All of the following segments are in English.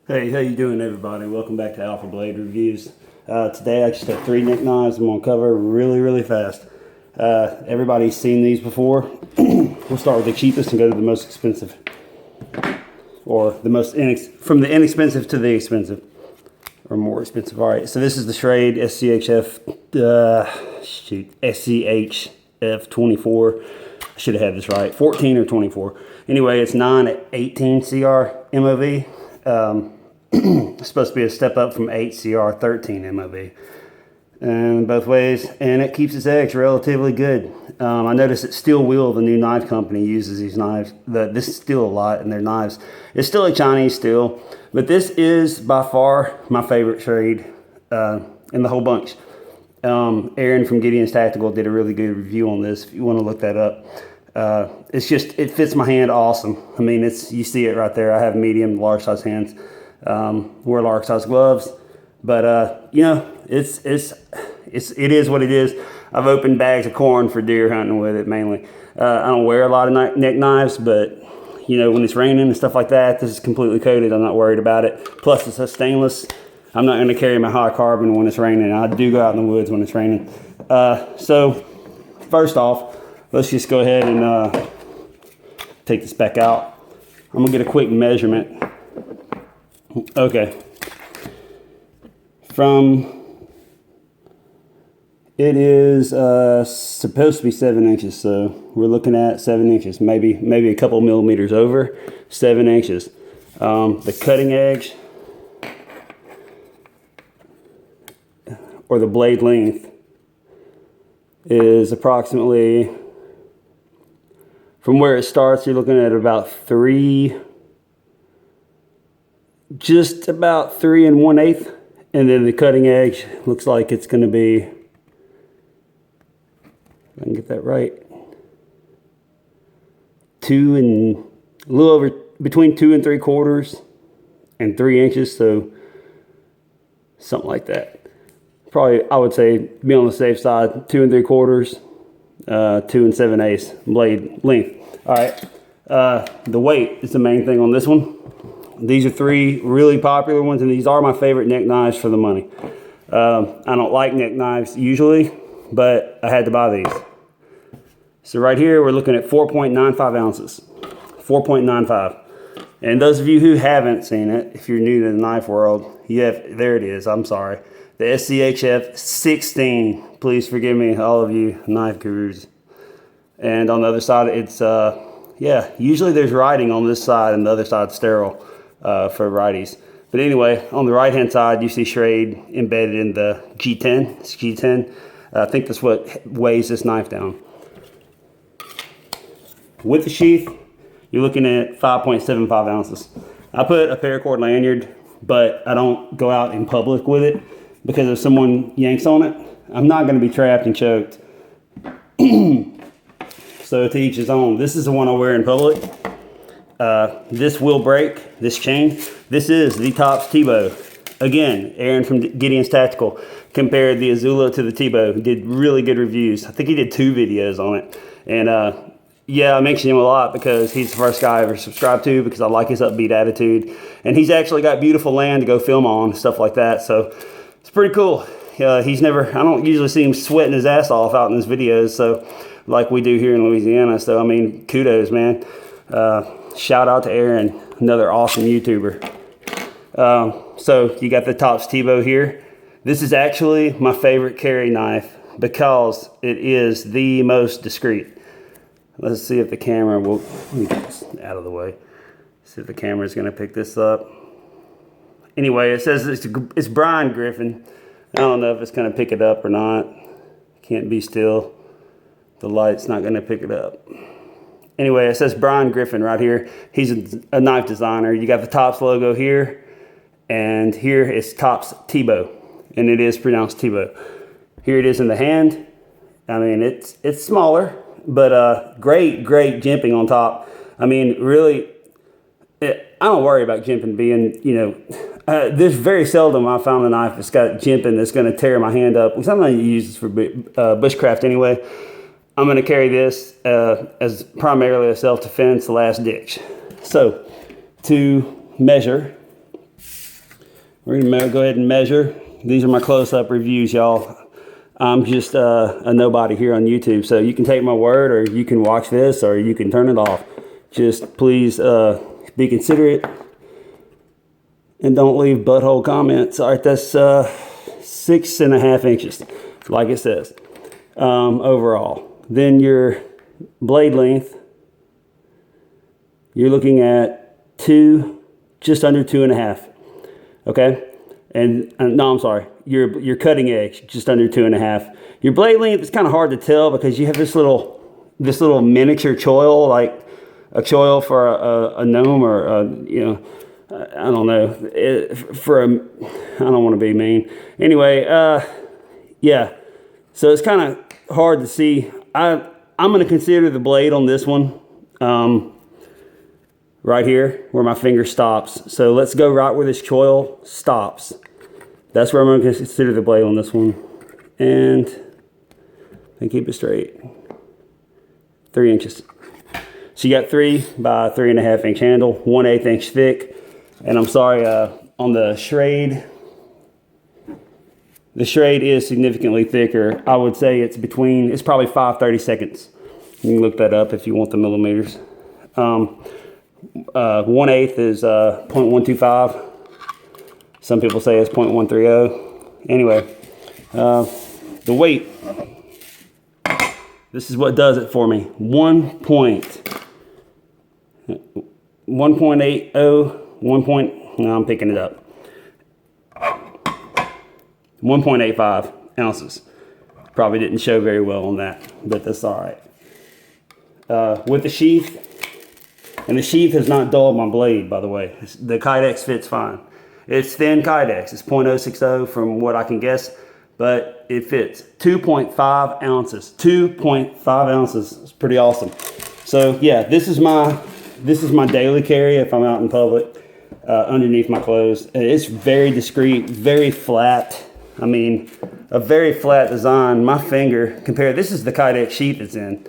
Hey, how you doing, everybody? Welcome back to Alpha Blade Reviews. Today I just have 3 neck knives I'm going to cover really fast. Everybody's seen these before. We'll start with the cheapest and go to the most expensive. Or the most from the inexpensive to the expensive. Or more expensive. Alright, so this is the Schrade SCHF 24. I should have had this right. 14 or 24. Anyway, it's 918 CR MOV. It's supposed to be a step up from 8 CR 13 MOV, and both ways, and it keeps its edge relatively good. I noticed that Steel Wheel, the new knife company, uses these knives. This steel a lot in their knives. It's still a Chinese steel, but this is by far my favorite Schrade in the whole bunch. Aaron from Gideon's Tactical did a really good review on this. If you want to look that up. It fits my hand awesome. I mean, you see it right there. I have medium, large size hands. Wear large size gloves, but you know, it is what it is. I've opened bags of corn for deer hunting with it mainly. I don't wear a lot of neck knives, but you know, when it's raining and stuff like that, this is completely coated. I'm not worried about it. Plus, it's a stainless. I'm not going to carry my high carbon when it's raining. I do go out in the woods when it's raining. So first off, let's just go ahead and take this back out. I'm gonna get a quick measurement. Okay. It is supposed to be 7 inches, so we're looking at 7 inches, maybe a couple millimeters over 7 inches. The cutting edge, or the blade length, is approximately, from where it starts, you're looking at about just about 3 1/8, and then the cutting edge looks like it's going to be, if I can get that right, a little over, between 2 3/4 and 3 inches, so something like that. Probably, I would say, be on the safe side, 2 3/4, 2 7/8 blade length. All right, the weight is the main thing on this one. These are 3 really popular ones, and these are my favorite neck knives for the money. I don't like neck knives usually, but I had to buy these. So right here, we're looking at 4.95 ounces. 4.95. And those of you who haven't seen it, if you're new to the knife world, there it is. I'm sorry. The SCHF 16. Please forgive me, all of you knife gurus. And on the other side, it's, yeah, usually there's writing on this side and the other side's sterile for righties. But anyway, on the right-hand side, you see Schrade embedded in the G10. It's G10. I think that's what weighs this knife down. With the sheath, you're looking at 5.75 ounces. I put a paracord lanyard, but I don't go out in public with it because if someone yanks on it, I'm not going to be trapped and choked. So to each his own. This is the one I wear in public. This will break, this chain. This is the Tops Tibo. Again, Aaron from Gideon's Tactical compared the Izula to the Tibo. He did really good reviews. I think he did 2 videos on it. And yeah, I mention him a lot because he's the first guy I ever subscribed to because I like his upbeat attitude. And he's actually got beautiful land to go film on, stuff like that. So it's pretty cool. I don't usually see him sweating his ass off out in his videos, so like we do here in Louisiana. So I mean, kudos, man. Shout out to Aaron, another awesome YouTuber. So you got the Tops Tibo here. This is actually my favorite carry knife because it is the most discreet. Let's see if the camera will, let me get this out of the way. See if the camera is going to pick this up. Anyway, it says it's Brian Griffin. I don't know if it's going to pick it up or not. Can't be still. The light's not going to pick it up. Anyway, it says Brian Griffin right here. He's a knife designer. You got the Tops logo here, and here is Tops Tibo, and it is pronounced Tibo. Here it is in the hand. I mean, it's smaller, but great jimping on top. I mean, really, I don't worry about jimping being, you know, there's very seldom I found a knife that's got jimping that's going to tear my hand up. Sometimes you use this for bushcraft anyway. I'm going to carry this as primarily a self-defense last ditch. So to measure, We're gonna go ahead and measure. These are my close-up reviews, y'all. I'm just a nobody here on YouTube, so you can take my word, or you can watch this, or you can turn it off. Just please be considerate and don't leave butthole comments. All right, that's 6.5 inches, like it says, overall. Then your blade length, you're looking at just under 2.5. Okay, and no, I'm sorry. Your cutting edge just under 2.5. Your blade length is kind of hard to tell because you have this little miniature choil, like a choil for a gnome, or I don't know. I don't want to be mean. Anyway, yeah. So it's kind of hard to see. I'm going to consider the blade on this one. Right here where my finger stops. So let's go right where this choil stops. That's where I'm going to consider the blade on this one. And keep it straight. 3 inches. So you got 3 by 3.5 inch handle, 1/8 inch thick. And I'm sorry, on the Schrade is significantly thicker. I would say it's probably 5/32. You can look that up if you want the millimeters. 1/8 is 0.125. Some people say it's 0.130. Anyway, the weight. This is what does it for me. 1.80. No, I'm picking it up. 1.85 ounces. Probably didn't show very well on that, but that's all right. With the sheath. And the sheath has not dulled my blade, by the way. The Kydex fits fine. It's thin Kydex. It's 0.060 from what I can guess, but it fits. 2.5 ounces. 2.5 ounces. It's pretty awesome. So yeah, this is my daily carry if I'm out in public, underneath my clothes. It's very discreet, very flat. I mean, a very flat design. My finger, this is the Kydex sheath it's in.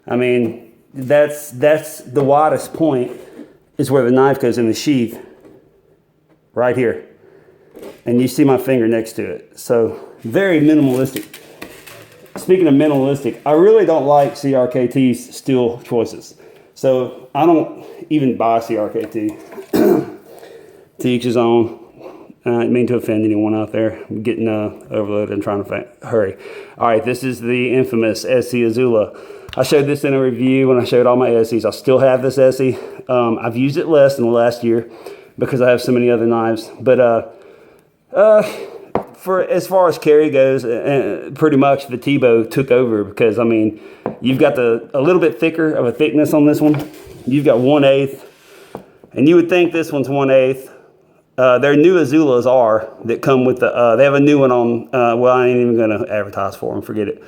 I mean, that's the widest point is where the knife goes in the sheath, right here, and you see my finger next to it. So very minimalistic. Speaking of minimalistic, I really don't like CRKT's steel choices, so I don't even buy CRKT. To each his own. I didn't mean to offend anyone out there. I'm getting overloaded and trying to hurry. All right, this is the infamous ESEE Izula. I showed this in a review when I showed all my ESEEs. I still have this ESEE. I've used it less in the last year because I have so many other knives. But for as far as carry goes, pretty much the Tibo took over because, I mean, you've got a little bit thicker of a thickness on this one. You've got 1/8, and you would think this one's 1/8. Their new Izulas are that come with they have a new one on, well, I ain't even going to advertise for them, forget it.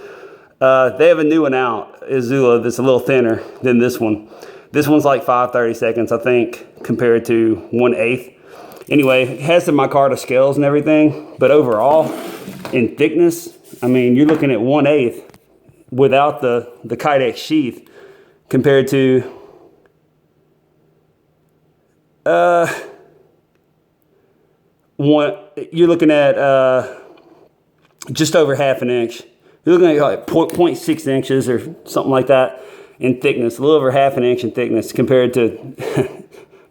They have a new one out, Izula, that's a little thinner than this one. This one's like 5/32, I think, compared to 1/8. Anyway, it has the micarta scales and everything, but overall, in thickness, I mean, you're looking at 1/8 without the Kydex sheath compared to you're looking at just over 1/2 inch. You're looking at like 0.6 inches or something like that in thickness, a little over 1/2 inch in thickness compared to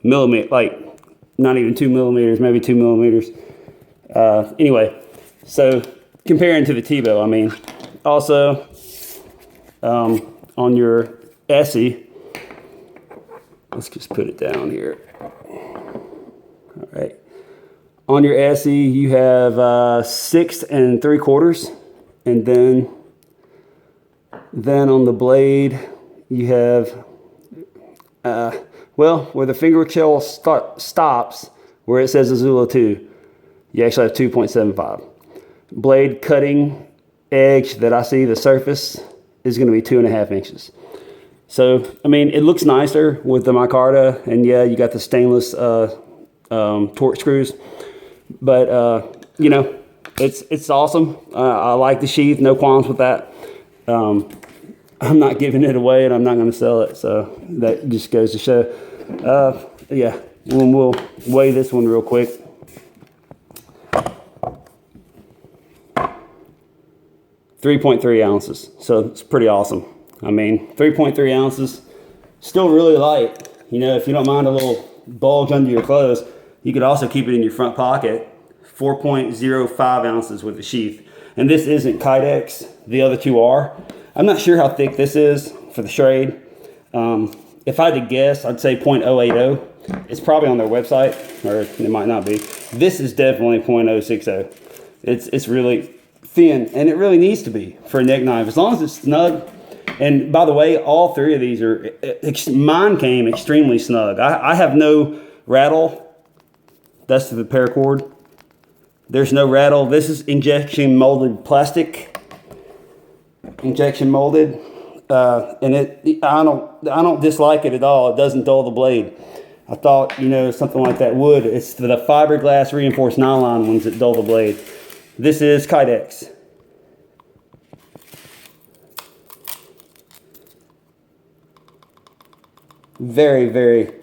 millimeter, like not even 2 millimeters, maybe 2 millimeters. Anyway, so comparing to the Tibo, I mean, also on your ESEE, let's just put it down here. All right. On your ESEE, you have 6 3/4, and then on the blade, you have, well, where the finger choil stops, where it says Izula 2, you actually have 2.75. Blade cutting edge that I see, the surface, is going to be 2.5 inches. So, I mean, it looks nicer with the micarta, and yeah, you got the stainless torque screws. But, you know, it's awesome. I like the sheath, no qualms with that. I'm not giving it away, and I'm not going to sell it, so that just goes to show. Yeah, we'll weigh this one real quick. 3.3 ounces. So it's pretty awesome. I mean, 3.3 ounces, still really light. You know, if you don't mind a little bulge under your clothes, you could also keep it in your front pocket. 4.05 ounces with the sheath. And this isn't Kydex, the other two are. I'm not sure how thick this is for the Schrade. If I had to guess, I'd say 0.080. It's probably on their website, or it might not be. This is definitely 0.060. It's really thin, and it really needs to be for a neck knife, as long as it's snug. And by the way, all three of these are, mine came extremely snug. I have no rattle. That's the paracord. There's no rattle. This is injection molded plastic. Injection molded. And I don't dislike it at all. It doesn't dull the blade. I thought, you know, something like that would. It's the fiberglass reinforced nylon ones that dull the blade. This is Kydex. Very, very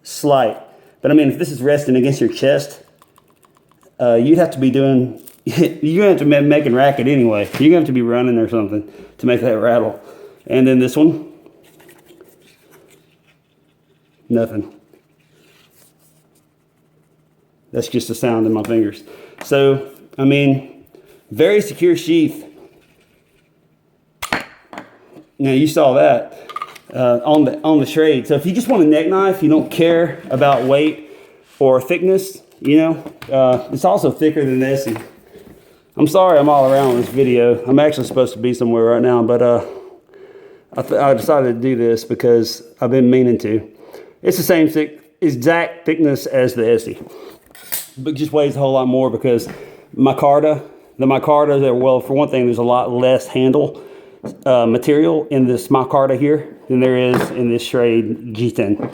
slight. But I mean, if this is resting against your chest, you'd have to be doing, you're going to have to be making racket anyway. You're going to have to be running or something to make that rattle. And then this one, nothing. That's just the sound in my fingers. So, I mean, very secure sheath. Now you saw that on the Schrade. So if you just want a neck knife, you don't care about weight or thickness, you know, it's also thicker than the ESEE. I'm sorry I'm all around this video. I'm actually supposed to be somewhere right now, but I decided to do this because I've been meaning to. It's the same exact thickness as the ESEE, but just weighs a whole lot more because the micarta, well, for one thing, there's a lot less handle material in this micarta here than there is in this Schrade G10.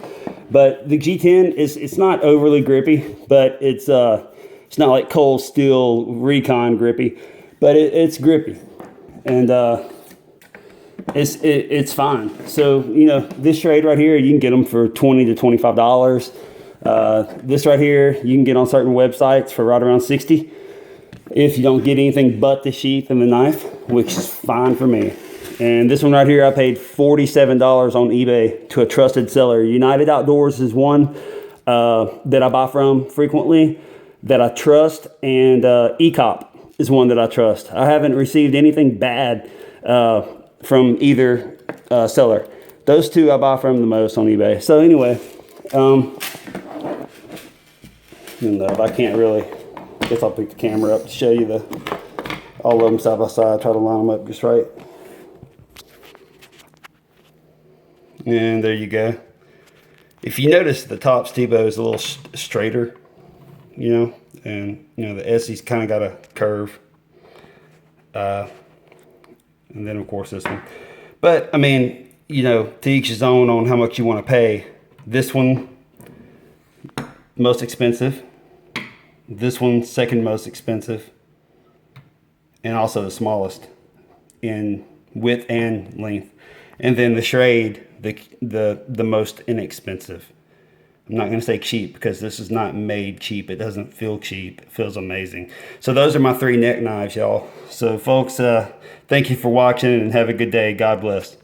But the G10 it's not overly grippy, but it's not like cold steel recon grippy, but it's grippy, and it's fine. So, you know, this Schrade right here, you can get them for $20 to $25. This right here, you can get on certain websites for right around $60 if you don't get anything but the sheath and the knife, which is fine for me. And this one right here, I paid $47 on eBay to a trusted seller. United Outdoors is one that I buy from frequently that I trust, and ECOP is one that I trust. I haven't received anything bad from either seller. Those two I buy from the most on eBay. So anyway, and I can't really, guess I'll pick the camera up to show you all of them side by side, try to line them up just right. And there you go. If you notice, the Topps Tibo is a little straighter, you know, and you know the ESEE's kind of got a curve. And then of course this one. But I mean, you know, to each his own on how much you want to pay. This one, most expensive. This one, second most expensive. And also the smallest in width and length. And then the Schrade, the most inexpensive. I'm not going to say cheap because this is not made cheap. It doesn't feel cheap. It feels amazing. So those are my 3 neck knives, y'all. So folks, thank you for watching and have a good day. God bless.